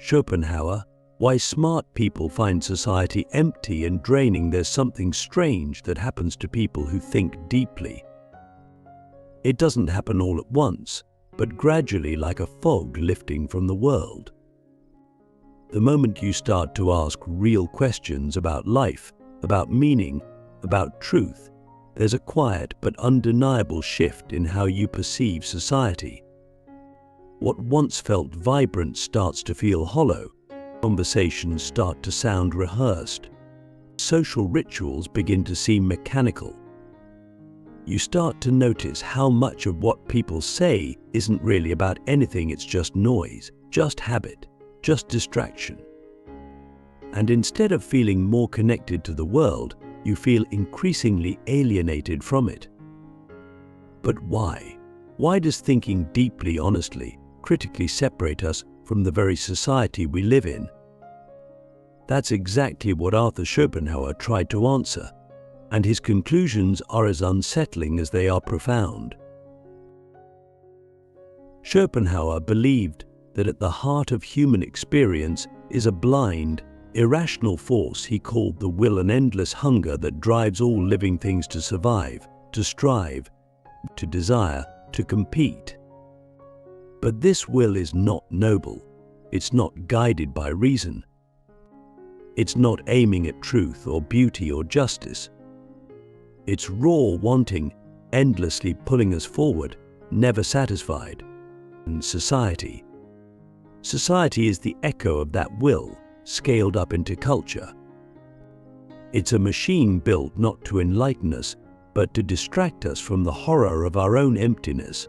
Schopenhauer, why smart people find society empty and draining. There's something strange that happens to people who think deeply. It doesn't happen all at once, but gradually, like a fog lifting from the world. The moment you start to ask real questions about life, about meaning, about truth, there's a quiet but undeniable shift in how you perceive society. What once felt vibrant starts to feel hollow. Conversations start to sound rehearsed. Social rituals begin to seem mechanical. You start to notice how much of what people say isn't really about anything. It's just noise, just habit, just distraction. And instead of feeling more connected to the world, you feel increasingly alienated from it. But why? Why does thinking deeply, honestly, critically separate us from the very society we live in? That's exactly what Arthur Schopenhauer tried to answer, and his conclusions are as unsettling as they are profound. Schopenhauer believed that at the heart of human experience is a blind, irrational force he called the will, an endless hunger that drives all living things to survive, to strive, to desire, to compete. But this will is not noble. It's not guided by reason. It's not aiming at truth or beauty or justice. It's raw wanting, endlessly pulling us forward, never satisfied. And society is the echo of that will, scaled up into culture. It's a machine built not to enlighten us, but to distract us from the horror of our own emptiness.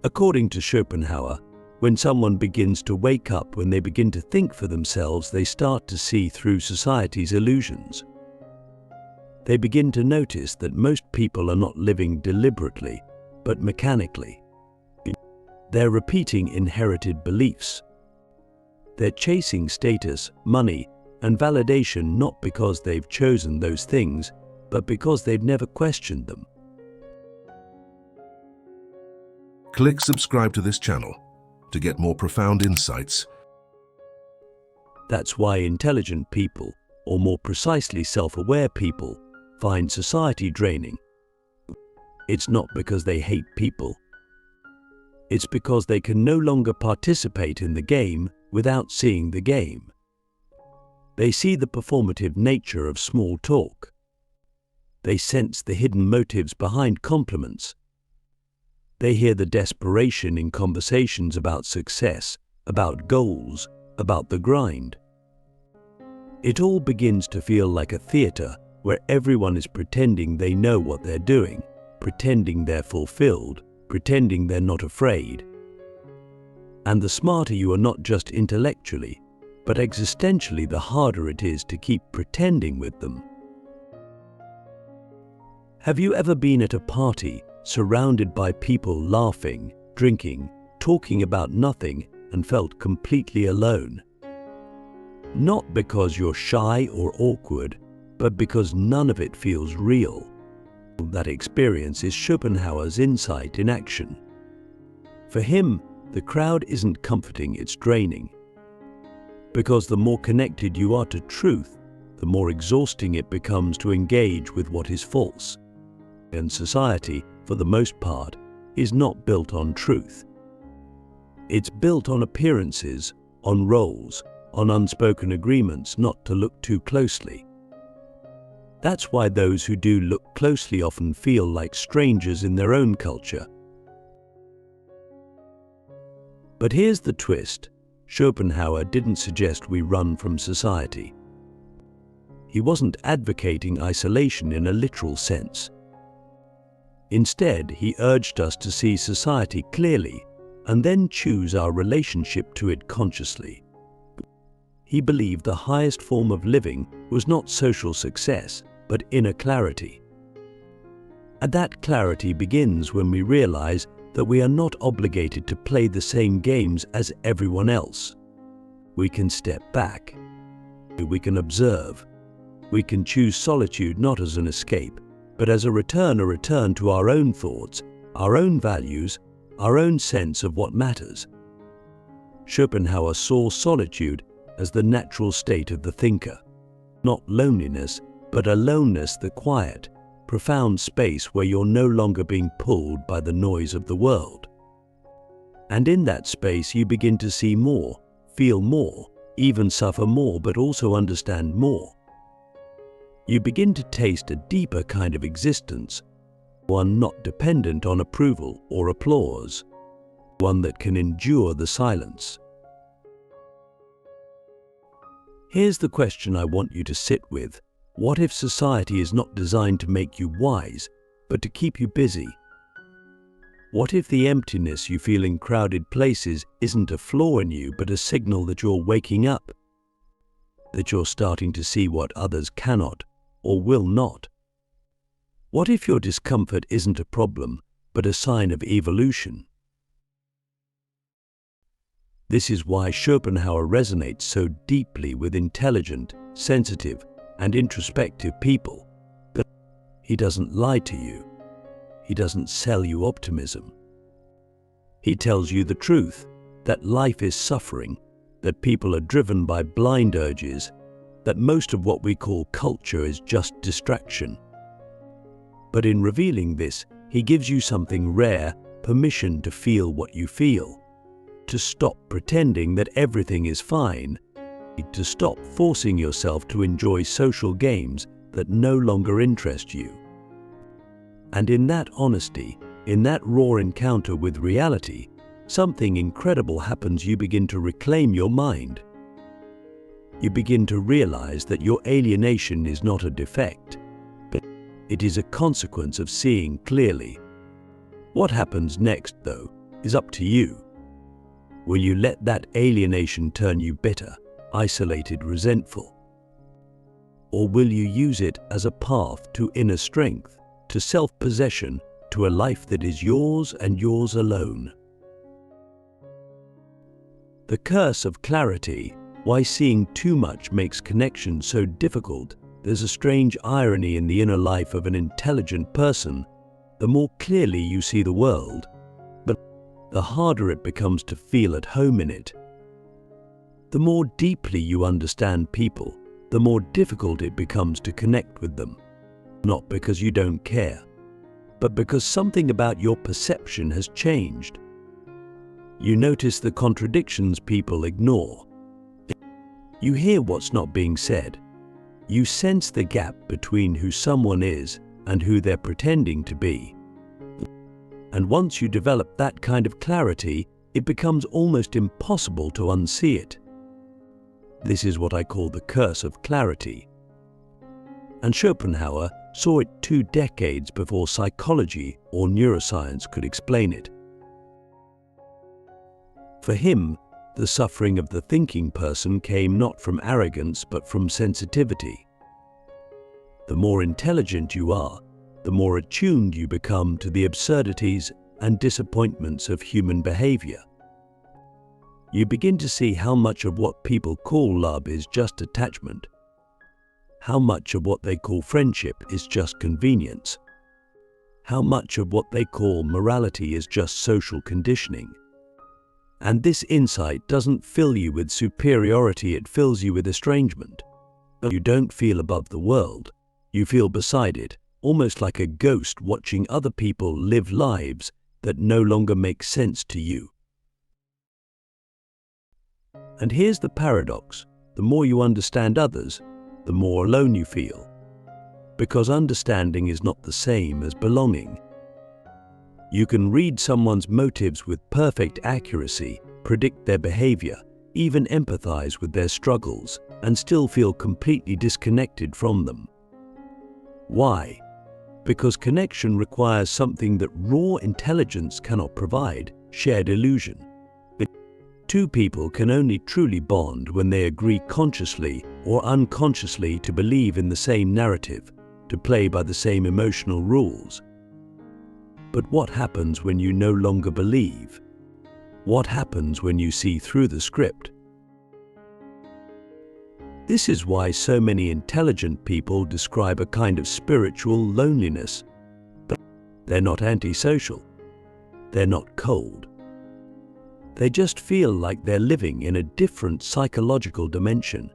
According to Schopenhauer, when someone begins to wake up, when they begin to think for themselves, they start to see through society's illusions. They begin to notice that most people are not living deliberately, but mechanically. They're repeating inherited beliefs. They're chasing status, money, and validation not because they've chosen those things, but because they've never questioned them. Click subscribe to this channel to get more profound insights. That's why intelligent people, or more precisely self-aware people, find society draining. It's not because they hate people. It's because they can no longer participate in the game without seeing the game. They see the performative nature of small talk. They sense the hidden motives behind compliments. They hear the desperation in conversations about success, about goals, about the grind. It all begins to feel like a theater where everyone is pretending they know what they're doing, pretending they're fulfilled, pretending they're not afraid. And the smarter you are, not just intellectually, but existentially, the harder it is to keep pretending with them. Have you ever been at a party surrounded by people laughing, drinking, talking about nothing, and felt completely alone? Not because you're shy or awkward, but because none of it feels real. That experience is Schopenhauer's insight in action. For him, the crowd isn't comforting, it's draining. Because the more connected you are to truth, the more exhausting it becomes to engage with what is false. And society, for the most part, is not built on truth. It's built on appearances, on roles, on unspoken agreements not to look too closely. That's why those who do look closely often feel like strangers in their own culture. But here's the twist. Schopenhauer didn't suggest we run from society. He wasn't advocating isolation in a literal sense. Instead, he urged us to see society clearly and then choose our relationship to it consciously. He believed the highest form of living was not social success, but inner clarity. And that clarity begins when we realize that we are not obligated to play the same games as everyone else. We can step back. We can observe. We can choose solitude not as an escape, but as a return to our own thoughts, our own values, our own sense of what matters. Schopenhauer saw solitude as the natural state of the thinker. Not loneliness, but aloneness, the quiet, profound space where you're no longer being pulled by the noise of the world. And in that space you begin to see more, feel more, even suffer more, but also understand more. You begin to taste a deeper kind of existence, one not dependent on approval or applause, one that can endure the silence. Here's the question I want you to sit with. What if society is not designed to make you wise, but to keep you busy? What if the emptiness you feel in crowded places isn't a flaw in you, but a signal that you're waking up? That you're starting to see what others cannot or will not? What if your discomfort isn't a problem, but a sign of evolution? This is why Schopenhauer resonates so deeply with intelligent, sensitive, and introspective people. But he doesn't lie to you. He doesn't sell you optimism. He tells you the truth, that life is suffering, that people are driven by blind urges, that most of what we call culture is just distraction. But in revealing this, he gives you something rare, permission to feel what you feel, to stop pretending that everything is fine, to stop forcing yourself to enjoy social games that no longer interest you. And in that honesty, in that raw encounter with reality, something incredible happens. You begin to reclaim your mind. You begin to realize that your alienation is not a defect, but it is a consequence of seeing clearly. What happens next, though, is up to you. Will you let that alienation turn you bitter, isolated, resentful? Or will you use it as a path to inner strength, to self-possession, to a life that is yours and yours alone? The curse of clarity, why seeing too much makes connection so difficult. There's a strange irony in the inner life of an intelligent person. The more clearly you see the world, the harder it becomes to feel at home in it. The more deeply you understand people, the more difficult it becomes to connect with them. Not because you don't care, but because something about your perception has changed. You notice the contradictions people ignore. You hear what's not being said. You sense the gap between who someone is and who they're pretending to be. And once you develop that kind of clarity, it becomes almost impossible to unsee it. This is what I call the curse of clarity. And Schopenhauer saw it 2 decades before psychology or neuroscience could explain it. For him, the suffering of the thinking person came not from arrogance but from sensitivity. The more intelligent you are, the more attuned you become to the absurdities and disappointments of human behavior. You begin to see how much of what people call love is just attachment, how much of what they call friendship is just convenience, how much of what they call morality is just social conditioning. And this insight doesn't fill you with superiority, it fills you with estrangement. You don't feel above the world, you feel beside it, almost like a ghost watching other people live lives that no longer make sense to you. And here's the paradox: the more you understand others, the more alone you feel. Because understanding is not the same as belonging. You can read someone's motives with perfect accuracy, predict their behavior, even empathize with their struggles, and still feel completely disconnected from them. Why? Because connection requires something that raw intelligence cannot provide: shared illusion. Two people can only truly bond when they agree consciously or unconsciously to believe in the same narrative, to play by the same emotional rules. But what happens when you no longer believe? What happens when you see through the script? This is why so many intelligent people describe a kind of spiritual loneliness. But they're not antisocial. They're not cold. They just feel like they're living in a different psychological dimension.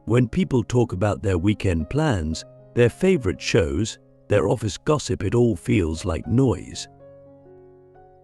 When people talk about their weekend plans, their favorite shows, their office gossip, it all feels like noise.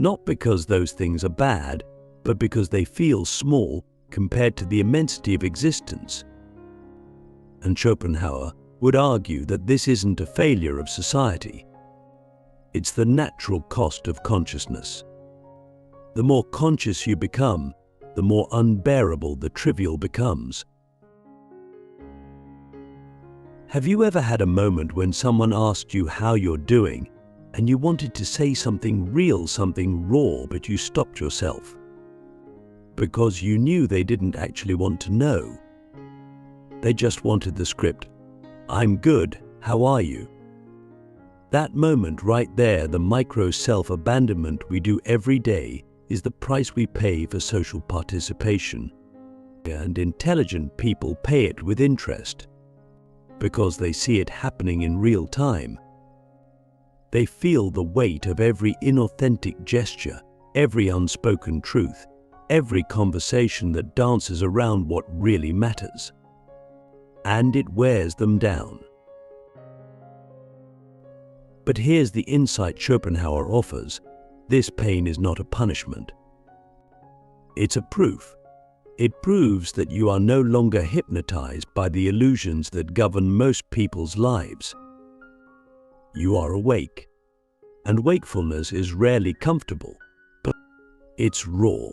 Not because those things are bad, but because they feel small compared to the immensity of existence. And Schopenhauer would argue that this isn't a failure of society. It's the natural cost of consciousness. The more conscious you become, the more unbearable the trivial becomes. Have you ever had a moment when someone asked you how you're doing, and you wanted to say something real, something raw, but you stopped yourself? Because you knew they didn't actually want to know. They just wanted the script. I'm good, how are you? That moment right there, the micro self-abandonment we do every day, is the price we pay for social participation. And intelligent people pay it with interest, because they see it happening in real time. They feel the weight of every inauthentic gesture, every unspoken truth, every conversation that dances around what really matters. And it wears them down. But here's the insight Schopenhauer offers. This pain is not a punishment. It's a proof. It proves that you are no longer hypnotized by the illusions that govern most people's lives. You are awake, and wakefulness is rarely comfortable. But it's raw,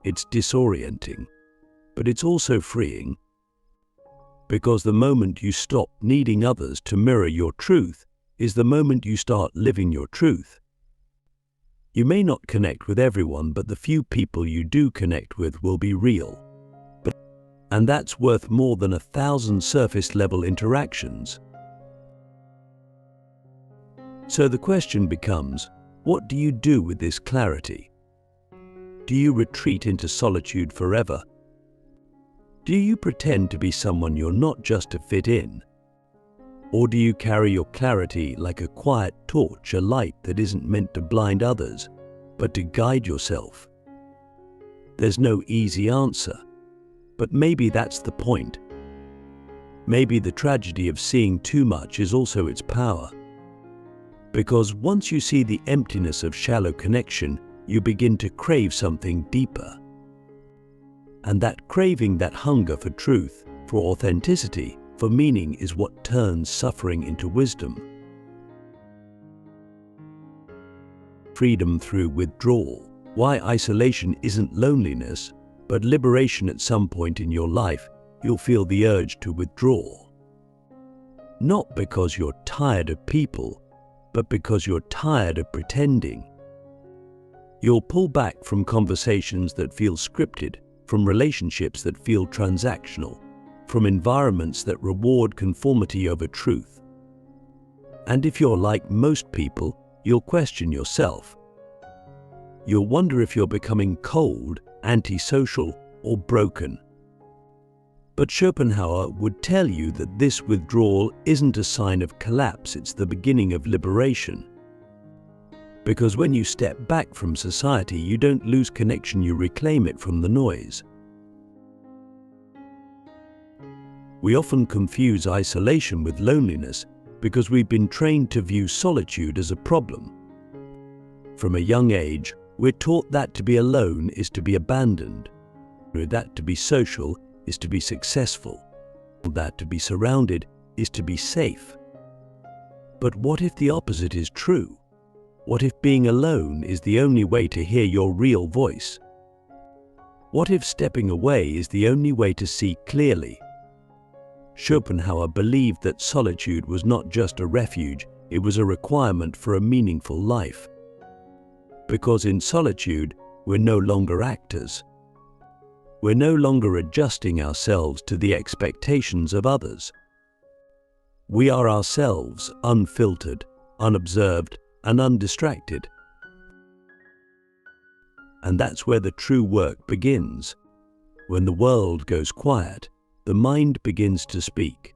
it's disorienting, but it's also freeing. Because the moment you stop needing others to mirror your truth is the moment you start living your truth. You may not connect with everyone, but the few people you do connect with will be real. And that's worth more than 1,000 surface-level interactions. So the question becomes, what do you do with this clarity? Do you retreat into solitude forever? Do you pretend to be someone you're not just to fit in? Or do you carry your clarity like a quiet torch, a light that isn't meant to blind others, but to guide yourself? There's no easy answer, but maybe that's the point. Maybe the tragedy of seeing too much is also its power. Because once you see the emptiness of shallow connection, you begin to crave something deeper. And that craving, that hunger for truth, for authenticity, for meaning is what turns suffering into wisdom. Freedom through withdrawal. Why isolation isn't loneliness, but liberation. At some point in your life, you'll feel the urge to withdraw. Not because you're tired of people, but because you're tired of pretending. You'll pull back from conversations that feel scripted, from relationships that feel transactional, from environments that reward conformity over truth. And if you're like most people, you'll question yourself. You'll wonder if you're becoming cold, antisocial, or broken. But Schopenhauer would tell you that this withdrawal isn't a sign of collapse, it's the beginning of liberation. Because when you step back from society, you don't lose connection, you reclaim it from the noise. We often confuse isolation with loneliness because we've been trained to view solitude as a problem. From a young age, we're taught that to be alone is to be abandoned, that to be social is to be successful, that to be surrounded is to be safe. But what if the opposite is true? What if being alone is the only way to hear your real voice? What if stepping away is the only way to see clearly? Schopenhauer believed that solitude was not just a refuge, it was a requirement for a meaningful life. Because in solitude, we're no longer actors. We're no longer adjusting ourselves to the expectations of others. We are ourselves, unfiltered, unobserved, and undistracted. And that's where the true work begins. When the world goes quiet, the mind begins to speak.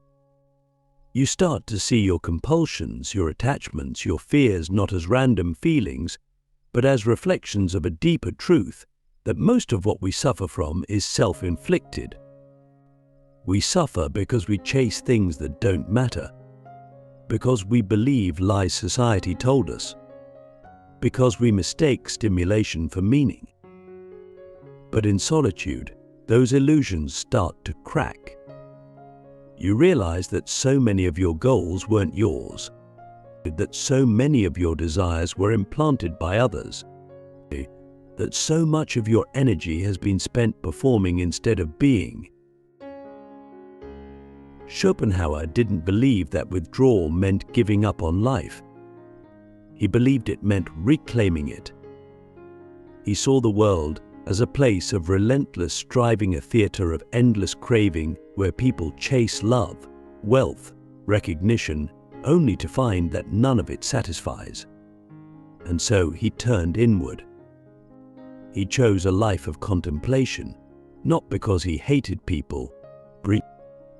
You start to see your compulsions, your attachments, your fears not as random feelings, but as reflections of a deeper truth, that most of what we suffer from is self-inflicted. We suffer because we chase things that don't matter, because we believe lies society told us, because we mistake stimulation for meaning. But in solitude, those illusions start to crack. You realize that so many of your goals weren't yours, that so many of your desires were implanted by others, that so much of your energy has been spent performing instead of being. Schopenhauer didn't believe that withdrawal meant giving up on life. He believed it meant reclaiming it. He saw the world as a place of relentless striving, a theater of endless craving where people chase love, wealth, recognition, only to find that none of it satisfies. And so he turned inward. He chose a life of contemplation, not because he hated people,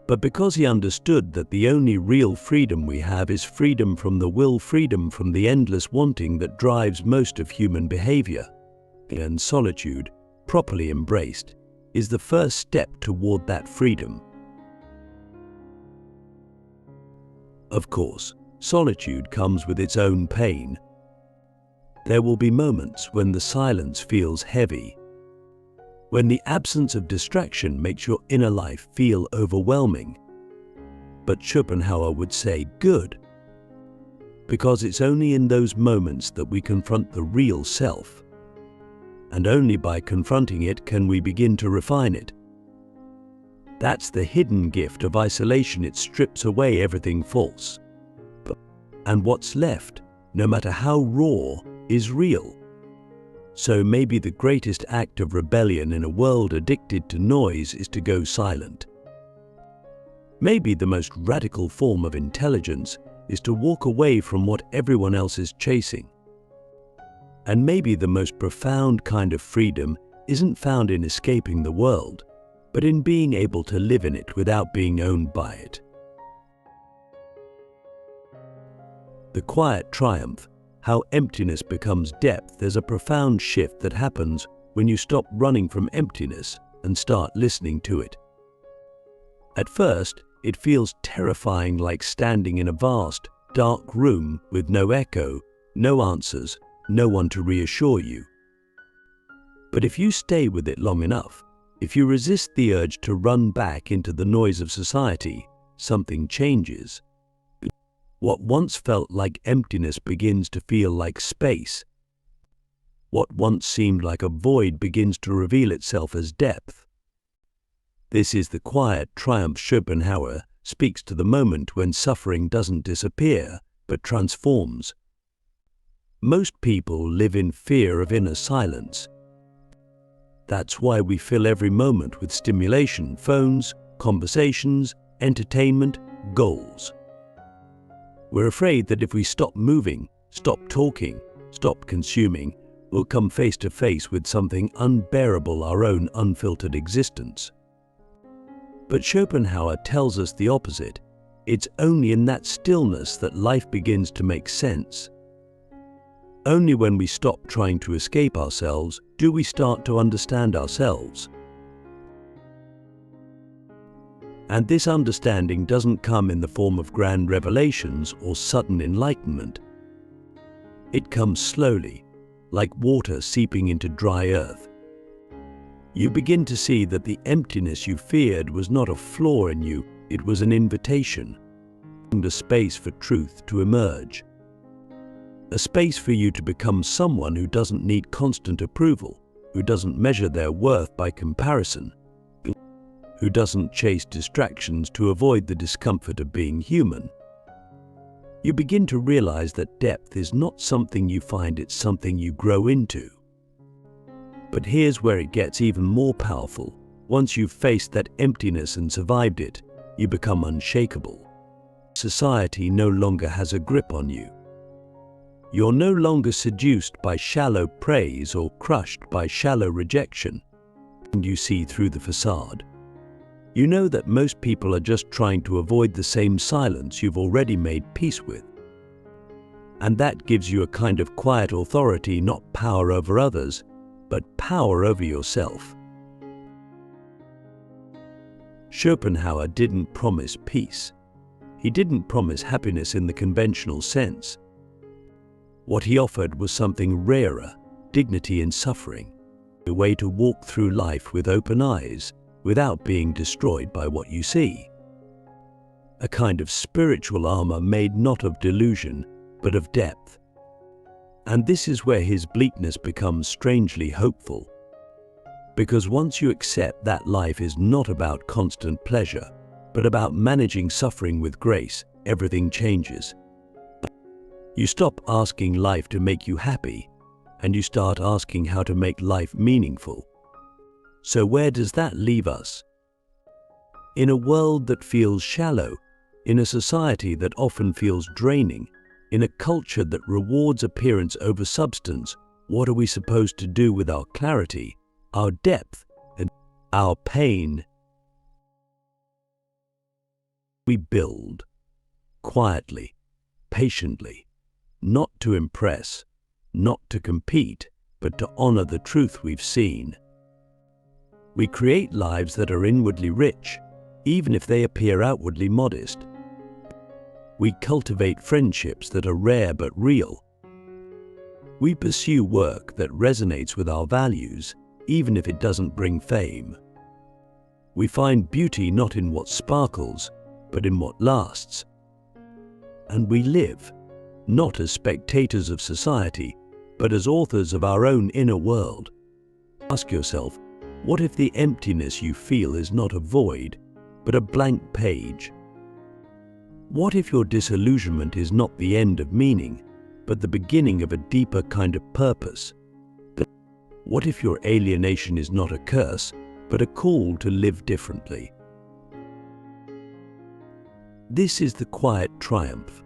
but because he understood that the only real freedom we have is freedom from the will, freedom from the endless wanting that drives most of human behavior. And solitude, properly embraced, is the first step toward that freedom. Of course, solitude comes with its own pain. There will be moments when the silence feels heavy, when the absence of distraction makes your inner life feel overwhelming. But Schopenhauer would say, good, because it's only in those moments that we confront the real self. And only by confronting it can we begin to refine it. That's the hidden gift of isolation. It strips away everything false. And what's left, no matter how raw, is real. So maybe the greatest act of rebellion in a world addicted to noise is to go silent. Maybe the most radical form of intelligence is to walk away from what everyone else is chasing. And maybe the most profound kind of freedom isn't found in escaping the world, but in being able to live in it without being owned by it. The quiet triumph, how emptiness becomes depth. There's a profound shift that happens when you stop running from emptiness and start listening to it. At first, it feels terrifying, like standing in a vast, dark room with no echo, no answers, no one to reassure you. But if you stay with it long enough, if you resist the urge to run back into the noise of society, something changes. What once felt like emptiness begins to feel like space. What once seemed like a void begins to reveal itself as depth. This is the quiet triumph. Schopenhauer speaks to the moment when suffering doesn't disappear, but transforms. Most people live in fear of inner silence. That's why we fill every moment with stimulation, phones, conversations, entertainment, goals. We're afraid that if we stop moving, stop talking, stop consuming, we'll come face to face with something unbearable, our own unfiltered existence. But Schopenhauer tells us the opposite. It's only in that stillness that life begins to make sense. Only when we stop trying to escape ourselves do we start to understand ourselves. And this understanding doesn't come in the form of grand revelations or sudden enlightenment. It comes slowly, like water seeping into dry earth. You begin to see that the emptiness you feared was not a flaw in you, it was an invitation, a space for truth to emerge. A space for you to become someone who doesn't need constant approval, who doesn't measure their worth by comparison, who doesn't chase distractions to avoid the discomfort of being human. You begin to realize that depth is not something you find, it's something you grow into. But here's where it gets even more powerful. Once you've faced that emptiness and survived it, you become unshakable. Society no longer has a grip on you. You're no longer seduced by shallow praise or crushed by shallow rejection. And you see through the facade. You know that most people are just trying to avoid the same silence you've already made peace with. And that gives you a kind of quiet authority, not power over others, but power over yourself. Schopenhauer didn't promise peace. He didn't promise happiness in the conventional sense. What he offered was something rarer, dignity in suffering, a way to walk through life with open eyes, without being destroyed by what you see. A kind of spiritual armor made not of delusion, but of depth. And this is where his bleakness becomes strangely hopeful. Because once you accept that life is not about constant pleasure, but about managing suffering with grace, everything changes. You stop asking life to make you happy, and you start asking how to make life meaningful. So where does that leave us? In a world that feels shallow, in a society that often feels draining, in a culture that rewards appearance over substance, what are we supposed to do with our clarity, our depth, and our pain? We build, quietly, patiently, not to impress, not to compete, but to honor the truth we've seen. We create lives that are inwardly rich, even if they appear outwardly modest. We cultivate friendships that are rare but real. We pursue work that resonates with our values, even if it doesn't bring fame. We find beauty not in what sparkles, but in what lasts. And we live, not as spectators of society, but as authors of our own inner world. Ask yourself, what if the emptiness you feel is not a void, but a blank page? What if your disillusionment is not the end of meaning, but the beginning of a deeper kind of purpose? What if your alienation is not a curse, but a call to live differently? This is the quiet triumph,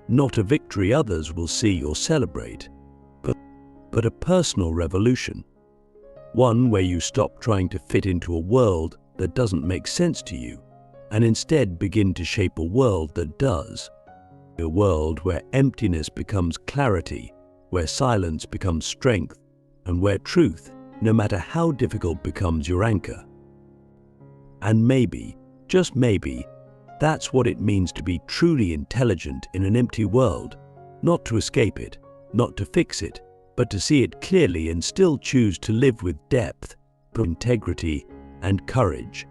not a victory others will see or celebrate, but a personal revolution. One where you stop trying to fit into a world that doesn't make sense to you, and instead begin to shape a world that does. A world where emptiness becomes clarity, where silence becomes strength, and where truth, no matter how difficult, becomes your anchor. And maybe, just maybe, that's what it means to be truly intelligent in an empty world, not to escape it, not to fix it, but to see it clearly and still choose to live with depth, integrity, and courage.